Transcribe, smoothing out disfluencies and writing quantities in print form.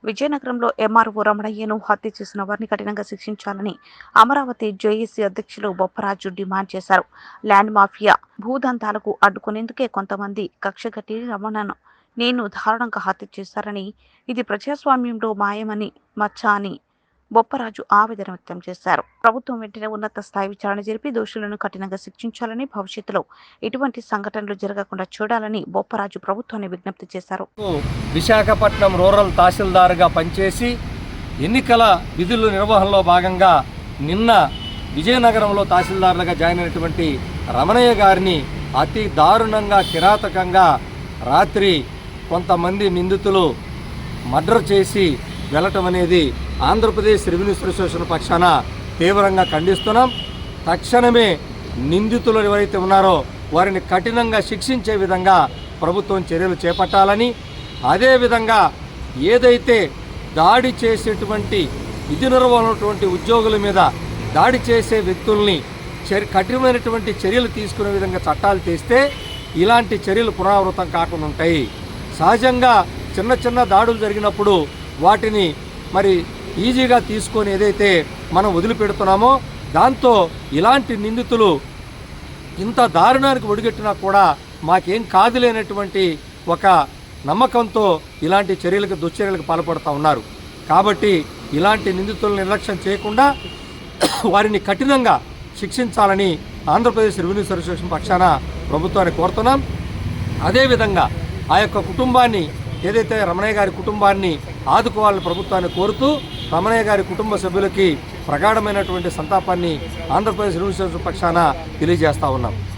విజయనగరంలో ఎంఆర్ఓ రమణయ్యను హత్య చేసిన వారిని కఠినంగా శిక్షించాలని అమరావతి జేఏసీ అధ్యక్షులు బొప్పరాజు డిమాండ్ చేశారు. ల్యాండ్ మాఫియా భూదందాలకు అడ్డుకునేందుకే కొంతమంది కక్షగట్టి రమణను నేను దారుణంగా హత్య చేశారని, ఇది ప్రజాస్వామ్యంలో మాయమని మచ్చ అని బొప్పరాజు ఆవేదన వ్యక్తం చేశారు. ప్రభుత్వం వెంటనే ఉన్నత స్థాయి విచారణ జరిపి దోషులను కఠినంగా శిక్షించాలని, భవిష్యత్తులో ఇటువంటి సంఘటనలు జరగకుండా చూడాలని బొప్పరాజు ప్రభుత్వాన్ని విజ్ఞప్తి చేశారు. విశాఖపట్నం రూరల్ తహసీల్దార్గా పనిచేసి ఎన్నికల విధుల నిర్వహణలో భాగంగా నిన్న విజయనగరంలో తహసీల్దార్లుగా జాయిన్ అయినటువంటి రమణయ్య గారిని అతి దారుణంగా కిరాతకంగా రాత్రి కొంతమంది నిందితులు మర్డర్ చేసి వెళ్ళటం అనేది ఆంధ్రప్రదేశ్ రెవెన్యూ అసోసియేషన్ పక్షాన తీవ్రంగా ఖండిస్తున్నాం. తక్షణమే నిందితులు ఎవరైతే ఉన్నారో వారిని కఠినంగా శిక్షించే విధంగా ప్రభుత్వం చర్యలు చేపట్టాలని, అదేవిధంగా ఏదైతే దాడి చేసేటువంటి విధి నిర్వహణటువంటి ఉద్యోగుల మీద దాడి చేసే వ్యక్తుల్ని కఠినమైనటువంటి చర్యలు తీసుకునే విధంగా చట్టాలు తెస్తే ఇలాంటి చర్యలు పునరావృతం కాకుండా ఉంటాయి. సహజంగా చిన్న చిన్న దాడులు జరిగినప్పుడు వాటిని మరి ఈజీగా తీసుకొని ఏదైతే మనం వదిలిపెడుతున్నామో దాంతో ఇలాంటి నిందితులు ఇంత దారుణానికి ఒడిగట్టినా కూడా మాకేం కాదులేనటువంటి ఒక నమ్మకంతో ఇలాంటి చర్యలకు దుశ్చర్యలకు పాల్పడుతూ ఉన్నారు. కాబట్టి ఇలాంటి నిందితులను నిర్లక్ష్యం చేయకుండా వారిని కఠినంగా శిక్షించాలని ఆంధ్రప్రదేశ్ రెవెన్యూ అసోసియేషన్ పక్షాన ప్రభుత్వాన్ని కోరుతున్నాం. అదేవిధంగా ఆ యొక్క కుటుంబాన్ని ఏదైతే రమణయ్య గారి కుటుంబాన్ని ఆదుకోవాలని ప్రభుత్వాన్ని కోరుతూ రమణయ్య గారి కుటుంబ సభ్యులకి ప్రగాఢమైనటువంటి సంతాపాన్ని ఆంధ్రప్రదేశ్ రెవెన్యూ అసోసియేషన్ పక్షాన తెలియజేస్తూ ఉన్నాం.